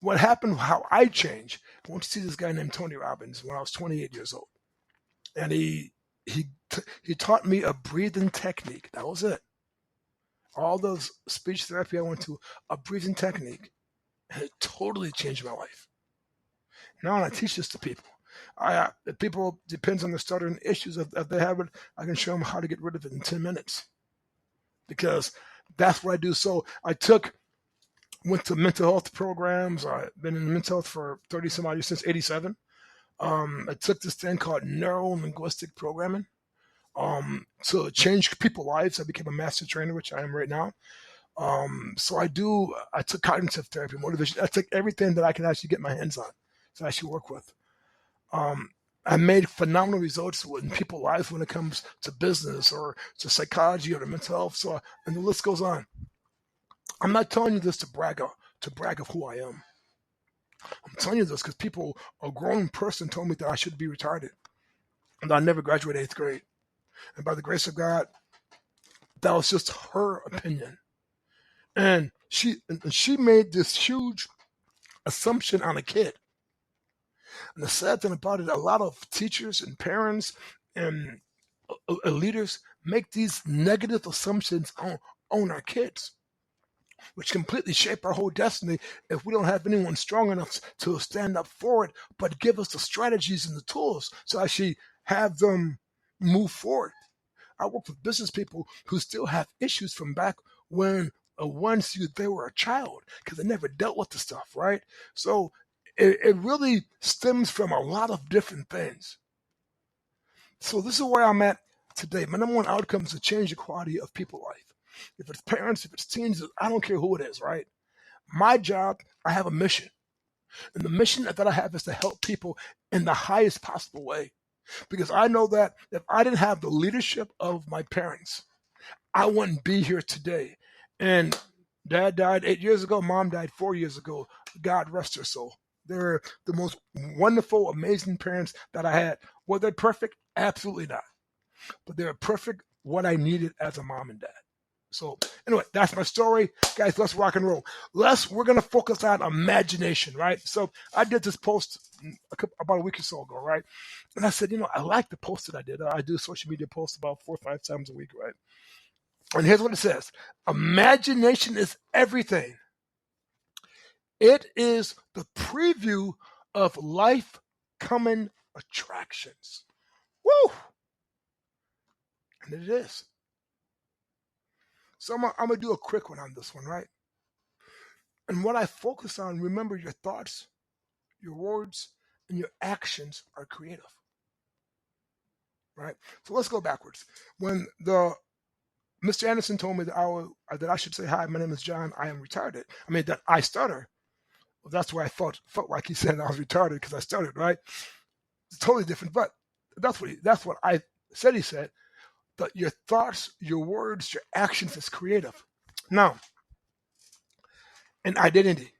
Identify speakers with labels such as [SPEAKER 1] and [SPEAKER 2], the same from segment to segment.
[SPEAKER 1] what happened, how I changed. I went to see this guy named Tony Robbins when I was 28 years old, and he taught me a breathing technique. That was it. All those speech therapy I went to, a breathing technique, and it totally changed my life. Now I teach this to people. If people depends on the stuttering issues. If they have it, I can show them how to get rid of it in 10 minutes because that's what I do. So went to mental health programs. I've been in mental health for 30 some odd years since 87. I took this thing called neuro linguistic programming. To change people's lives. I became a master trainer, which I am right now. I took cognitive therapy, motivation. I took everything that I can actually get my hands on to actually work with. I made phenomenal results in people's lives when it comes to business or to psychology or to mental health. And the list goes on. I'm not telling you this to brag of who I am. I'm telling you this because a grown person told me that I should be retarded and I never graduated 8th grade. And by the grace of God, that was just her opinion. And she made this huge assumption on a kid. And the sad thing about it, a lot of teachers and parents and leaders make these negative assumptions on our kids, which completely shape our whole destiny if we don't have anyone strong enough to stand up for it, but give us the strategies and the tools to actually have them move forward. I work with business people who still have issues from back when they were a child because they never dealt with the stuff, right? So it really stems from a lot of different things. So this is where I'm at today. My number one outcome is to change the quality of people's life. If it's parents, if it's teens, I don't care who it is, right? My job, I have a mission. And the mission that I have is to help people in the highest possible way. Because I know that if I didn't have the leadership of my parents, I wouldn't be here today. And dad died 8 years ago. Mom died 4 years ago. God rest her soul. They're the most wonderful, amazing parents that I had. Were they perfect? Absolutely not. But they were perfect what I needed as a mom and dad. So anyway, that's my story. Guys, let's rock and roll. We're going to focus on imagination, right? So I did this post about a week or so ago, right? And I said, I like the post that I did. I do social media posts about 4 or 5 times a week, right? And here's what it says. Imagination is everything. It is the preview of life coming attractions. Woo! And it is. So I'm going to do a quick one on this one, right? And what I focus on, remember your thoughts, your words, and your actions are creative, right? So let's go backwards. When Mr. Anderson told me that I should say, hi, my name is John, I am retarded. I mean, that I stutter. Well, that's why I felt like he said I was retarded because I stuttered, right? It's totally different, but that's what I said he said. But your thoughts, your words, your actions is creative. Now, an identity.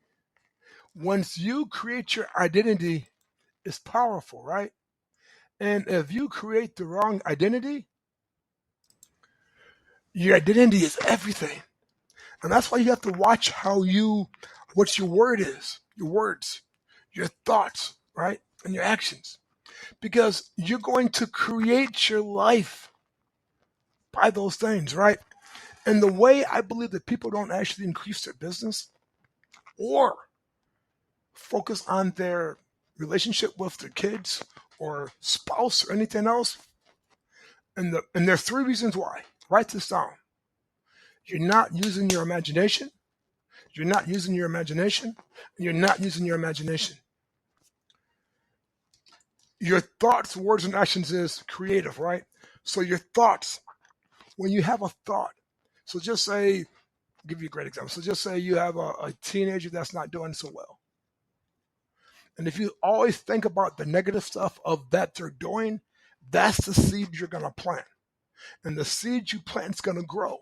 [SPEAKER 1] Once you create your identity, it's powerful, right? And if you create the wrong identity, your identity is everything. And that's why you have to watch what your word is, your words, your thoughts, right? And your actions. Because you're going to create your life by those things, right? And the way I believe that people don't actually increase their business or focus on their relationship with their kids or spouse or anything else, and there are 3 reasons why. Write this down. You're not using your imagination. You're not using your imagination. And you're not using your imagination. Your thoughts, words, and actions is creative, right? So your thoughts, when you have a thought, so just say, I'll give you a great example. So just say you have a teenager that's not doing so well. And if you always think about the negative stuff of that they're doing, that's the seed you're going to plant. And the seed you plant is going to grow.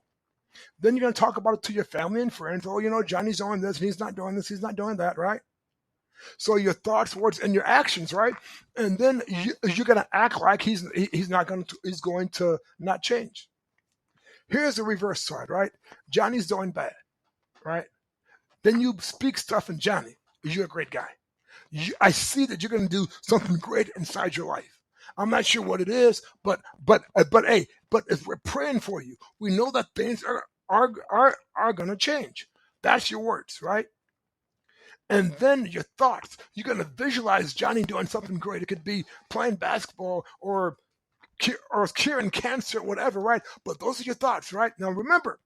[SPEAKER 1] Then you're going to talk about it to your family and friends. Oh, Johnny's doing this, and he's not doing this, he's not doing that, right? So your thoughts, words, and your actions, right? And then you're going to act like he's going to not change. Here's the reverse side, right? Johnny's doing bad, right? Then you speak stuff in Johnny. You're a great guy. I see that you're going to do something great inside your life. I'm not sure what it is, but if we're praying for you, we know that things are going to change. That's your words, right? And then your thoughts. You're going to visualize Johnny doing something great. It could be playing basketball or curing cancer, whatever, right? But those are your thoughts, right? Now remember,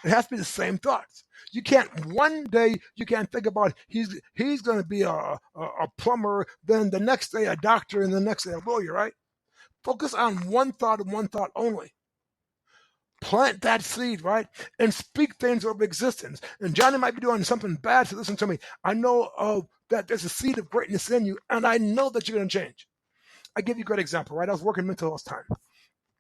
[SPEAKER 1] it has to be the same thoughts. You can't one day you can't think about he's going to be a plumber, then the next day a doctor, and the next day a lawyer, right? Focus on one thought and one thought only. Plant that seed, right? And speak things over existence. And Johnny might be doing something bad, so listen to me. I know that there's a seed of greatness in you, and I know that you're going to change. I give you a great example, right? I was working mental health time.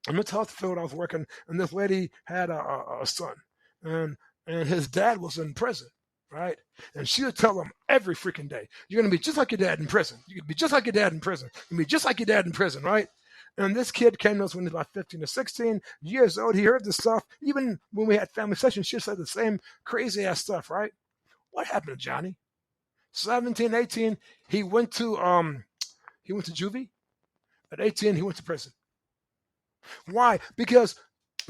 [SPEAKER 1] In mental health field, I was working, and this lady had a son, and his dad was in prison, right? And she would tell him every freaking day, "You're gonna be just like your dad in prison. You're gonna be just like your dad in prison. You're gonna be just like your dad in prison, right?" And this kid came to us when he was about 15 or 16 years old. He heard this stuff. Even when we had family sessions, she said the same crazy ass stuff, right? What happened to Johnny? 17, 18, he went to juvie. At 18, he went to prison. Why? Because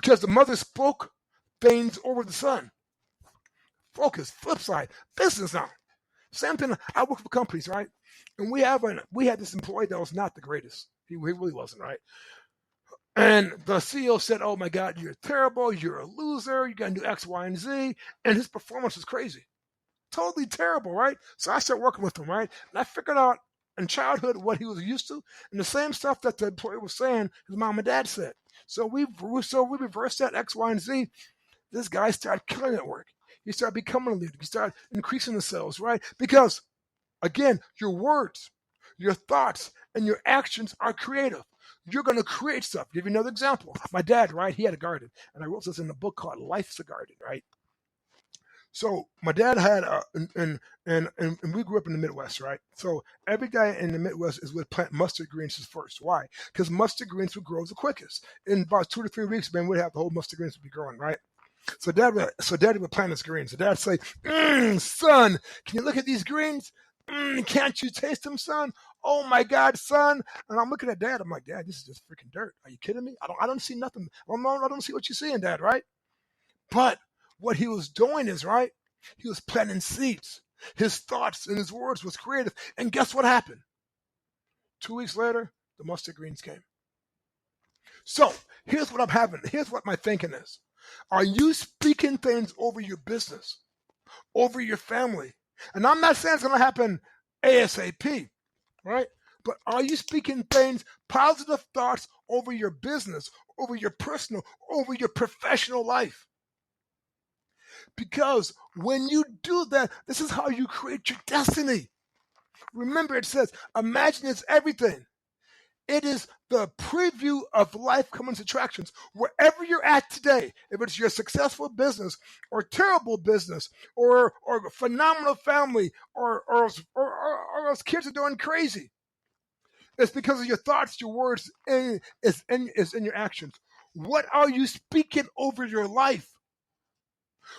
[SPEAKER 1] the mother spoke things over the son. Focus, flip side, business now. Same thing. I work for companies, right? And we had this employee that was not the greatest. He really wasn't, right? And the CEO said, "Oh my God, you're terrible. You're a loser. You're gonna do X, Y, and Z." And his performance was crazy, totally terrible, right? So I started working with him, right? And I figured out in childhood what he was used to, and the same stuff that the employee was saying, his mom and dad said. So we reversed that X, Y, and Z. This guy started killing at work. He started becoming a leader. He started increasing the sales, right? Because again, your words, your thoughts, and your actions are creative. You're going to create stuff. I'll give you another example. My dad, right? He had a garden, and I wrote this in a book called "Life's a Garden," right? So my dad had and we grew up in the Midwest, right? So every guy in the Midwest is would plant mustard greens first. Why? Because mustard greens would grow the quickest. In about 2 to 3 weeks, man, we'd have the whole mustard greens would be growing, right? So daddy would plant his greens. So dad'd say, "Son, can you look at these greens? Can't you taste them, son? Oh my God, son!" And I'm looking at dad. I'm like, "Dad, this is just freaking dirt. Are you kidding me? I don't see nothing. I don't see what you're seeing, Dad, right?" But what he was doing is, right, he was planting seeds. His thoughts and his words was creative. And guess what happened? 2 weeks later, the mustard greens came. So here's what I'm having. Here's what my thinking is. Are you speaking things over your business, over your family? And I'm not saying it's going to happen ASAP, right? But are you speaking things, positive thoughts over your business, over your personal, over your professional life? Because when you do that, this is how you create your destiny. Remember, it says, imagine it's everything. It is the preview of life coming to attractions. Wherever you're at today, if it's your successful business or terrible business or phenomenal family or those kids are doing crazy, it's because of your thoughts, your words, and is in your actions. What are you speaking over your life?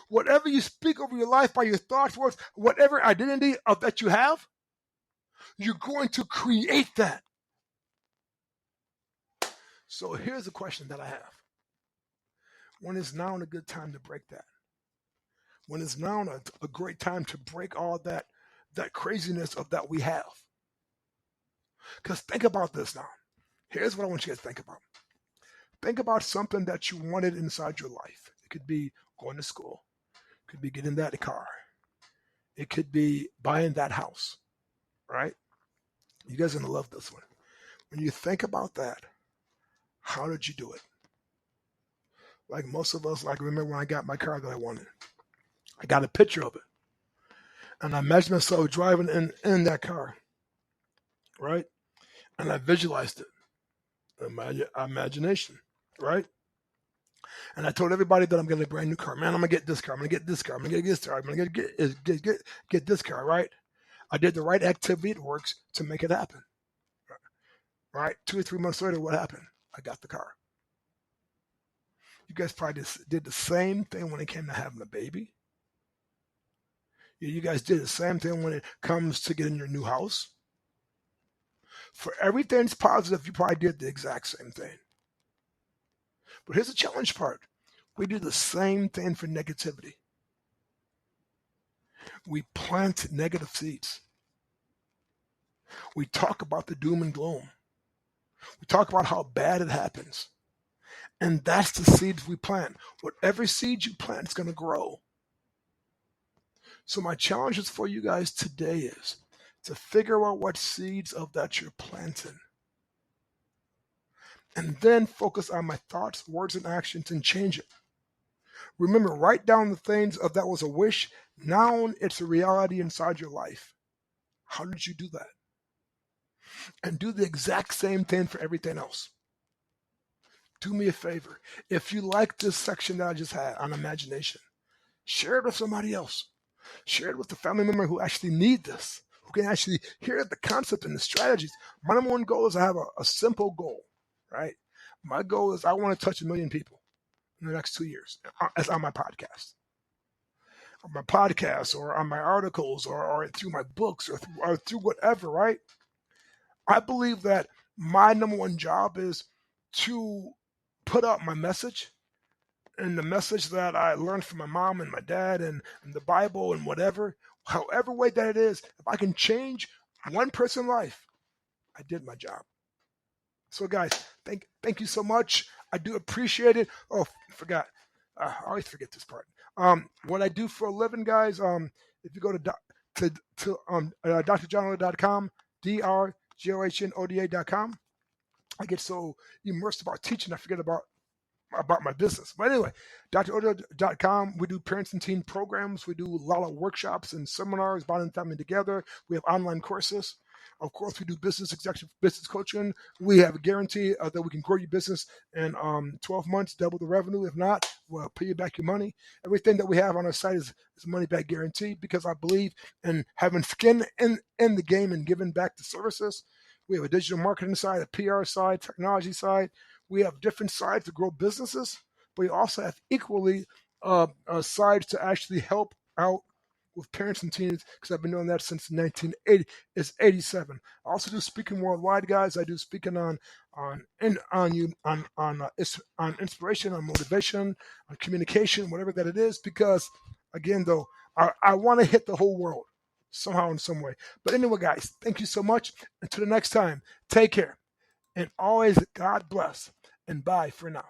[SPEAKER 1] Whatever you speak over your life by your thoughts, words, whatever identity that you have, you're going to create that. So here's the question that I have. When is now a good time to break that? When is now a great time to break all that craziness of that we have? Because think about this now. Here's what I want you to think about. Think about something that you wanted inside your life. It could be going to school. It could be getting that car. It could be buying that house, right? You guys are going to love this one. When you think about that, how did you do it? Like most of us, like remember when I got my car that I wanted. I got a picture of it. And I imagined myself driving in that car, right? And I visualized it. Imagination, right? And I told everybody that I'm getting a brand new car. Man, I'm going to get this car. I'm going to get this car. I'm going to get this car. I'm going to get this car, right? I did the right activity. It works to make it happen. Right? 2 or 3 months later, what happened? I got the car. You guys probably did the same thing when it came to having a baby. You guys did the same thing when it comes to getting your new house. For everything's positive, you probably did the exact same thing. But here's the challenge part. We do the same thing for negativity. We plant negative seeds. We talk about the doom and gloom. We talk about how bad it happens. And that's the seeds we plant. Whatever seed you plant is going to grow. So my challenge is for you guys today is to figure out what seeds of that you're planting. And then focus on my thoughts, words, and actions and change it. Remember, write down the things of that was a wish. Now it's a reality inside your life. How did you do that? And do the exact same thing for everything else. Do me a favor. If you like this section that I just had on imagination, share it with somebody else. Share it with a family member who actually need this, who can actually hear the concept and the strategies. My number one goal is I have a simple goal, right? My goal is I want to touch 1 million people in the next 2 years as on my podcast. On my podcast or on my articles or through my books or through whatever, right? I believe that my number one job is to put out my message, and the message that I learned from my mom and my dad and the Bible and whatever, however way that it is, if I can change one person's life, I did my job. So guys, thank you so much. I do appreciate it. Oh, I forgot. I always forget this part. What I do for a living, guys, if you go to drjohnoda.com, drjohnoda.com, I get so immersed about teaching, I forget about my business. But anyway, drjohnoda.com, we do parents and teen programs. We do a lot of workshops and seminars, bonding family together. We have online courses. Of course, we do business executive business coaching. We have a guarantee that we can grow your business in 12 months, double the revenue. If not, we'll pay you back your money. Everything that we have on our site is money back guarantee because I believe in having skin in the game and giving back the services. We have a digital marketing side, a PR side, technology side. We have different sides to grow businesses, but we also have equally sides to actually help out with parents and teens because I've been doing that since 1980. It's 87. I also do speaking worldwide, guys. I do speaking on inspiration, on motivation, on communication, whatever that it is. Because again, though, I want to hit the whole world somehow in some way. But anyway, guys, thank you so much. Until the next time, take care, and always God bless. And bye for now.